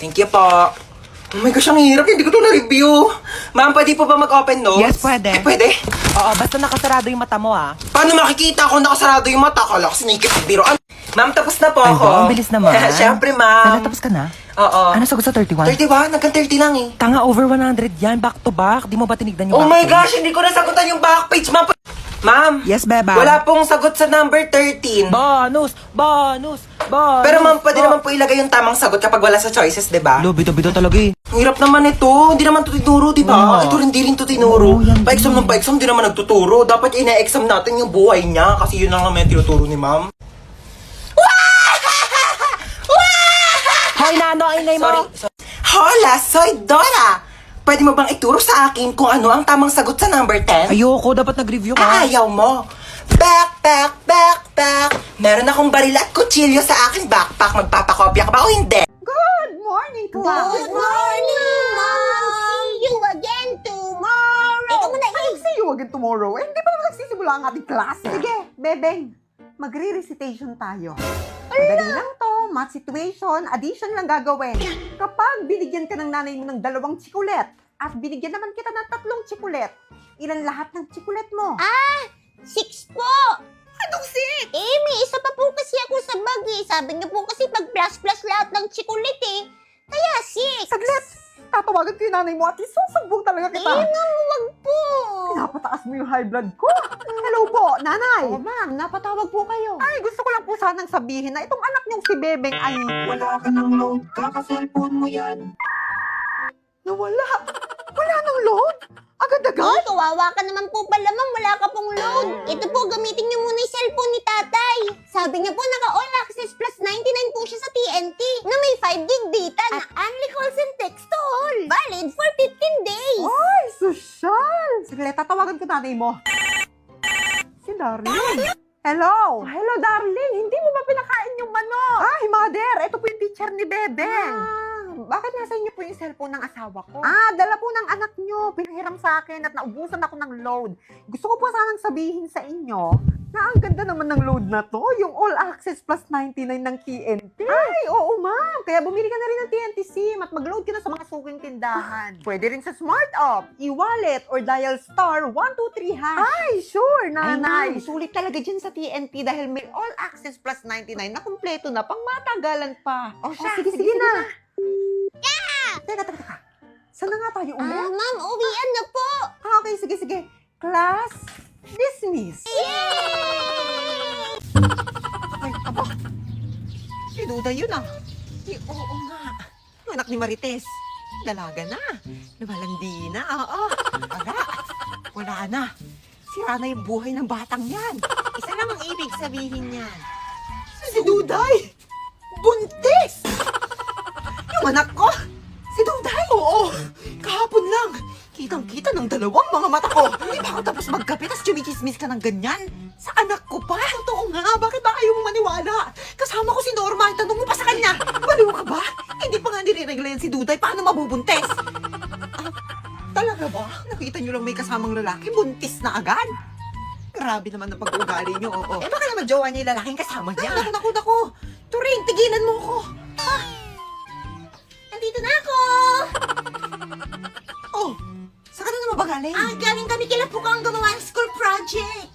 Thank you po. Oh my gosh, ang hirap. Hindi ko to na-review. Ma'am, pwede po ba mag-open notes? Yes, pwede. Pwede? Oo, basta nakasarado yung mata mo, ah. Paano makikita kung nakasarado yung mata? Kala ko sinikip biroan. Ma'am, tapos na po Ay, ako. wow, ang bilis naman. Siyempre, ma'am. Tapos ka na? Oo. Ano sagot sa 31? 31? Hanggang 30 lang eh. Tanga, over 100 yan. Back to back. Di mo ba tinignan yung Oh back my page? gosh, hindi ko nasagutan yung back page, ma'am. Ma'am. Yes, beba. Wala pong sagot sa number 13. Bonus! Bonus! Bonus! Pero ma'am, pwede naman po ilagay yung tamang sagot kapag wala sa choices, di ba? Lo, bito-bito talaga eh. Ang hirap naman ito. Hindi naman ito tinuro, di ba? Oo. Ito hindi rin ito tinuro. Oo, yan Pa-exam din. ng pa-exam, di naman nagtuturo. Dapat ina-exam natin yung buhay niya kasi yun lang naman yung tinuturo ni ma'am. Hoy, Nano, ang ingay mo! Sorry. Hola, soy Dora! Pwede mo bang ituro sa akin kung ano ang tamang sagot sa number 10? Ayoko, dapat nag-review ka. Ayaw mo. Backpack. Meron akong baril at kutsilyo sa aking backpack. Magpapakopya ka ba o hindi? Good morning, class! Good morning, Mom! See you again tomorrow! Ikaw muna, I'll see you again tomorrow. Eh, hindi pa naman nagsisimula ang ating class. Sige, Bebeng. Magre-recitation tayo. Madali lang to. Math situation, addition lang gagawin. Kapag binigyan ka ng nanay mo ng 2 tsikulet at binigyan naman kita ng 3 tsikulet, ilan lahat ng tsikulet mo? 6 po! Anong 6? May isa pa po kasi ako sa bag eh. Sabi niyo po kasi pag plus lahat ng chikulit eh. Kaya 6. Saglit! Tatawagan ko yung nanay mo at isusumbong talaga kita. Wag po. Pinapataas mo yung high blood ko. Hello po, nanay. Oh, ma'am, napatawag po kayo. Ay, gusto ko lang po sanang sabihin na itong anak niyong si Bebeng ay... Wala ka ng load. Kaka-cellphone mo yan. Nawala. Wala nang load. Agad-agad. Ay, kawawa ka naman po pala, Ma'am. Wala ka pong load. Ito po, gamitin niyo muna yung cellphone ni tatay. Sabi niya po, naka-all access plus 99 po siya sa TNT na may 5 gig data na only calls and text to all. Valid for 15 days. Ay, sosyal. Sige, tatawagan ko nanay mo. Si Darling. Hello. Hello, Darling. Hindi mo ba pinakain yung manok? Ay, mother. Ito po yung teacher ni Bebeng. Bakit nasa inyo po yung cellphone ng asawa ko? Dala po ng anak nyo. Pinahiram sa akin at naubusan ako ng load. Gusto ko po sanang sabihin sa inyo na ang ganda naman ng load na to. Yung all access plus 99 ng TNT. Ay, oo ma'am. Kaya bumili ka na rin ng TNT SIM at mag-load ka na sa mga suking tindahan. Pwede rin sa Smart App, e-wallet, or dial star 123#. Ay, sure, nanay. Sulit talaga dyan sa TNT dahil may all access plus 99 na kumpleto na pang matagalan pa. Sige na. Teka. Saan na nga tayo ulit? Ma'am, uwian na po. Okay, sige. Class, dismiss. Yay! Ay, aba. Si Duda yun ah. Oo nga. Yung anak ni Marites. Dalaga na. Lumalandi na. Oo. Wala na. Sira na yung buhay ng batang yan. Isa lang ang ibig sabihin niyan. Si Duday! Buntis! Yung anak ko! Si Duday! Oo! Kahapon lang! Kitang-kita ng dalawang mga mata ko! Hindi ba ako tapos magkape tas chumichismis ka ng ganyan? Sa anak ko pa? Totoo nga! Bakit ba ayaw mong maniwala? Kasama ko si Norma, tanong mo pa sa kanya! Baliw ka ba? Hindi pa nga nire-regla yan si Duday, paano mabubuntes? Talaga ba? Nakita niyo lang may kasamang lalaki, buntis na agad? Grabe naman ang pag-uugali niyo, oo. Baka naman jowa niya yung lalaking kasama niya. Naku. Turing, tigilan mo ko! Nandito na ako. Oh, saan ka na naman ba galing? Galing kami kila Pukang gumawa ng school project.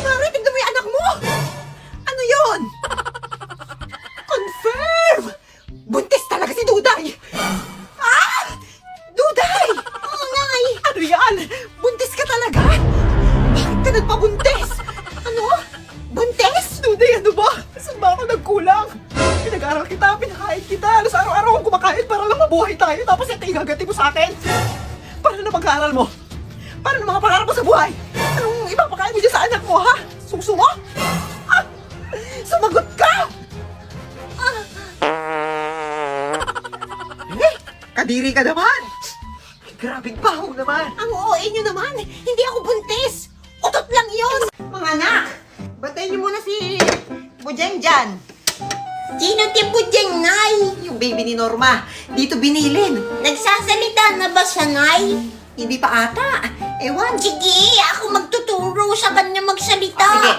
Mari, tignan mo yung anak mo! Ano yon? Confirm! Buntis talaga si Duday! Duday! Oo, Nay. Ano yan? Buntis ka talaga? Bakit ka nagpabuntis? Ano? Buntis? Duday, ano ba? Saan ba ako nagkulang? Pinag-aral kita, pinakain kita. Alas araw-araw akong kumakain para lang mabuhay tayo. Tapos ito igagati mo sa akin. Paano na pag-aaral mo? Paano na mga pangarap mo sa buhay? Anong ipapakain mo dyan sa anak mo, ha? Suso mo? Sumagot ka! Kadiri ka naman! Ay, grabing baho naman! Ang OA nyo naman. Hindi ako buntis. Utot lang yun. Mga anak! Batayin niyo muna si Bujeng dyan. Sino tipo dyan, Nay? Yung baby ni Norma. Dito binilin. Nagsasalita na ba siya, Nay? Hindi pa ata. Ewan. Sige, ako magtuturo sa kanya magsalita. Sige,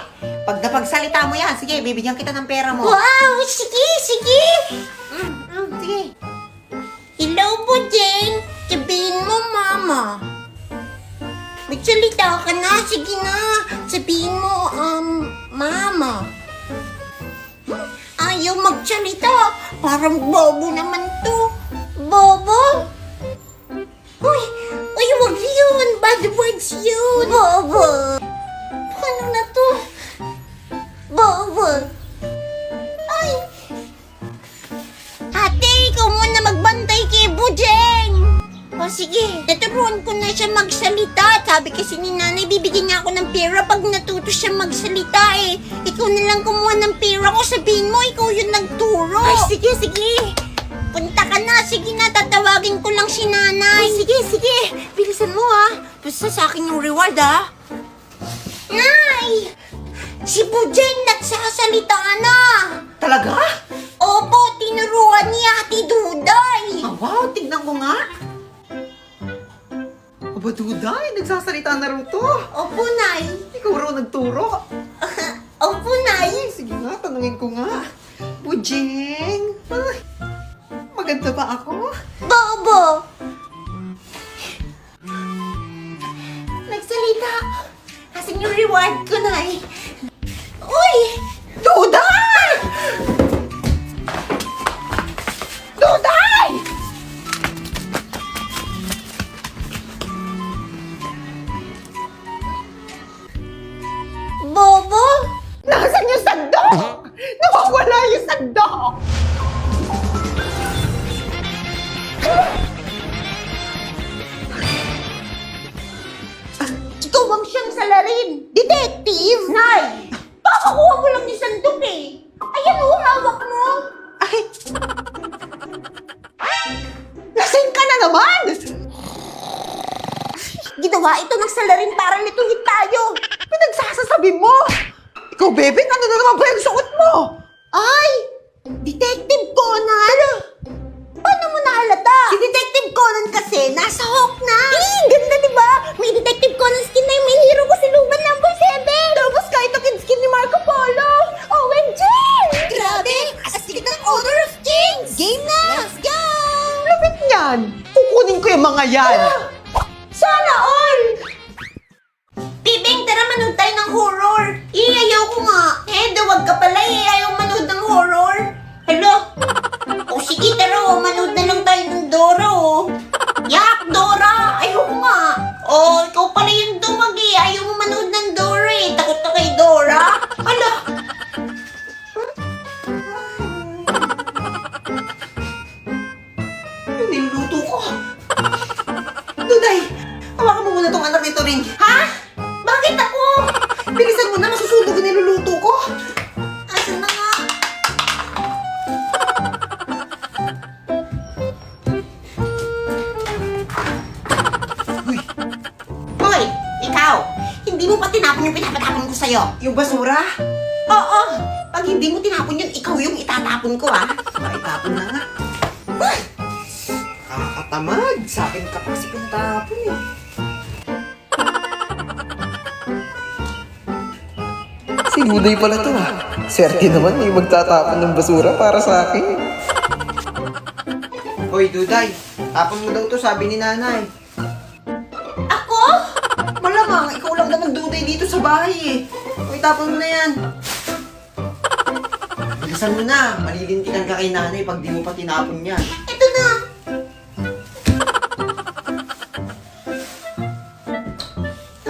pag napagsalita mo yan, sige, bibigyan kita ng pera mo. Wow, sige, sige. Sige. Hello po, Jane. Sabihin mo, Mama. Magsalita ka na. Sige na. Sabihin mo, Mama. Ayaw magsalita. Parang bobo naman to. Bobo? Uy, wag yun. Bad words yun. Bobo. Ano na to? Bobo. Ay. Ate, ikaw muna magbantay kay Bujeng. O sige, naturuan ko na siya magsalita. Sabi kasi ni nanay, bibigyan niya ako ng pera pag natuto siya magsalita eh. Ikaw na lang kumuha ng pera ko. Sabihin mo, ikaw yung nagturo. Ay, sige, sige. Punta ka na. Sige na, tatawagin ko lang si nanay. Ay, sige, sige. Bilisan mo ha. Basta sa akin yung reward ha. Nay! Si Bujeng nagsasalita na. Talaga? Opo, tinuruan ni Ate Duday. Ah, wow, tignan ko nga. Aba, Duday, nagsasalita na rin to. Opo, Nay. Ikaw raw nagturo. Opo, Nay. Sige nga, tanungin ko nga. Bujeng, ay, maganda ba ako? Bobo. Nagsalita. Asan yung reward ko, Nay? Uy! Duday! Duday! Bobo? Nasaan yung sandok? Nawawala yung sandok! Ikaw ang siyang salarin. Detective? Nay! Pakakuha mo lang yung sandok eh. Ayan o, hawak mo. Ay! Lasing ka na naman! Ginawa ito ng salarin para lituhin tayo. Pinagsasasabi mo! Ikaw, bebe, ano na naman ba yung suot mo? Ay! Detective Conan! Paano mo nahalata? Si Detective Conan kasi nasa Hawk na! Eh, ganda diba? May Detective Conan skin na yung main hero ko si Luban number 7! Tapos kahit ang skin ni Marco Polo! OMG! Grabe! Astig ng Order of Kings! Game na! Let's go! Lupit niyan! Kukunin ko yung mga yan! Sana all! Bibing, tara manood tayo ng horror! Ayaw ko nga! Wag ka pala ayaw manood ng horror! Hello? O sige, tara manood na lang tayo ng Dora Yak, Dora! Ayaw ko nga! Ikaw pala yung dumag ayaw mo manood ng Dora Takot ka kay Dora! Hala! Yung niluluto ko. Duday, hawakan mo muna tong anak nito rin. Ha? Bakit ako? Bilisan mo na, masusunog yung niluluto ko. Asan na nga? Hoy, ikaw! Hindi mo pa tinapon yung pinapatapon ko sa'yo? Yung basura? Oo! Pag hindi mo tinapon yun, ikaw yung itatapon ko, Itapon na nga. Nakakatamad. Sa akin ka pa kasi pinatapon eh. Si Duday pala to ha. Swerte naman, may magtatapon ng basura para sa akin. Hoy, Duday. Tapon mo daw to, sabi ni nanay. Ako? Malamang, ikaw lang naman Duday dito sa bahay eh. Hoy, tapon mo na yan. Bilisan mo na. Malilintikan ka kay nanay pag di mo pa tinapon yan. Ito na!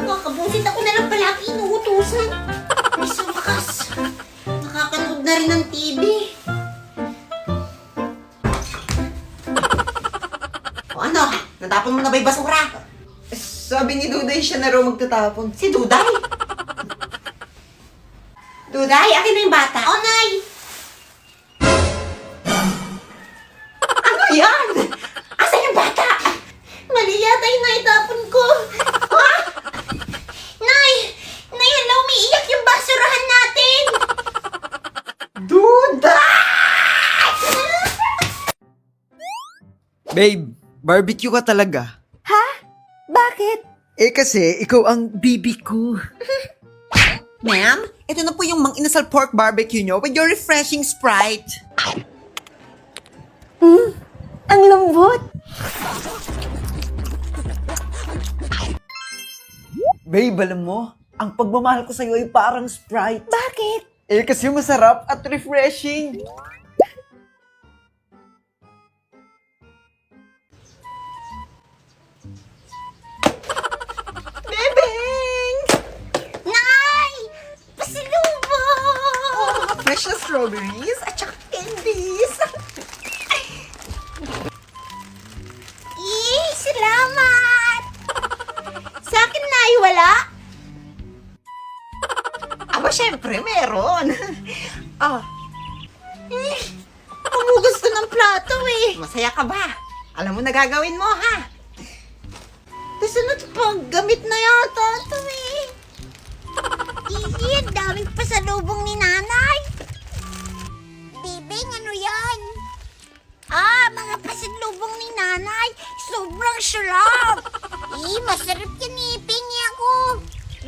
Nakakabusit ako na lang palagi inuutusan. Ay, sa wakas. Nakakanood na rin ng TV. O ano? Natapon mo na ba yung basura? Sabi ni Duday siya na raw magtatapon. Si Duday? Duday, akin na yung bata. Oh, Nay! Ano yan? Asan yung bata? Mali yata yung naitapon ko. Ha? Nay! Nay, hala, umiiyak yung basurahan natin! Duday! Babe, barbecue ka talaga. Ha? Bakit? Eh kasi, ikaw ang bibi ko. Ma'am, ito na po yung Mang Inasal Pork Barbecue nyo with your refreshing Sprite. Ang lambot. Babe, alam mo, ang pagmamahal ko sa'yo ay parang Sprite. Bakit? Eh kasi masarap at refreshing. Bebeng! Nay! Pasalubong! Fresh na strawberries at saka candies. Salamat! Sa akin, Nay, wala? Aba, syempre, meron. Humugas ka ng plato eh. Masaya ka ba? Alam mo na gagawin mo, ha? Sunod pag gamit na yata ito eh. Ang daming pasalubong ni Nanay. Bibing, ano yan? Mga pasalubong ni Nanay. Sobrang sarap. Masarap yan eh. Pingi ako.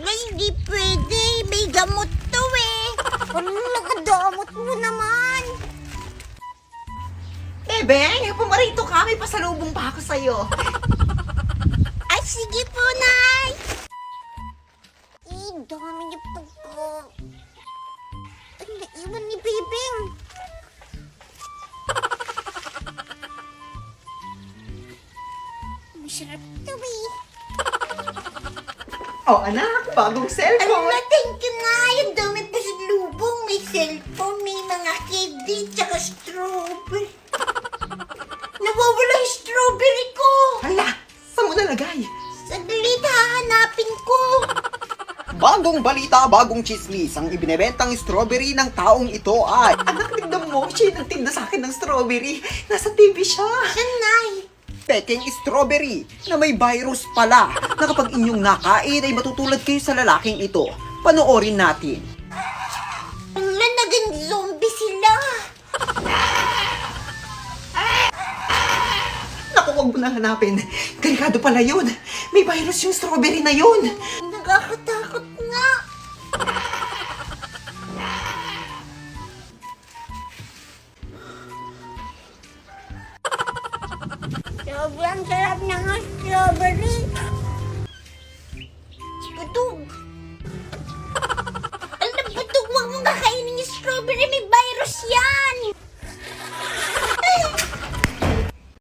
Ay, hindi pwede. May gamot to eh. Ano nakadamot mo naman? Bebeng, pumarito ka. May pasalubong pa ako sa'yo. Ay, sige po, Nay. Dami niyo pagko. Ay, naiwan ni Bibing. Masarap to eh. Oh, anak, bagong cellphone. Thank you, Nay. Ang dami pa sa lubong. May cellphone, may mga candy, tsaka strawberry. Nawawala yung strawberry ko. Hala, saan mo nalagay? Saglit, hahanapin ko. Bagong balita, bagong chismis. Ang ibinebentang strawberry ng taong ito ay... Anak, tignan mo. Siya yung nagtinda sa akin ng strawberry. Nasa TV siya. Yan, Nay. Peking strawberry na may virus pala na kapag inyong nakain ay matutulad kayo sa lalaking ito. Panoorin natin. Wala, naging zombie sila. Naku, huwag mo na hanapin. Delikado pala yun. May virus yung strawberry na yun. Nakakatakot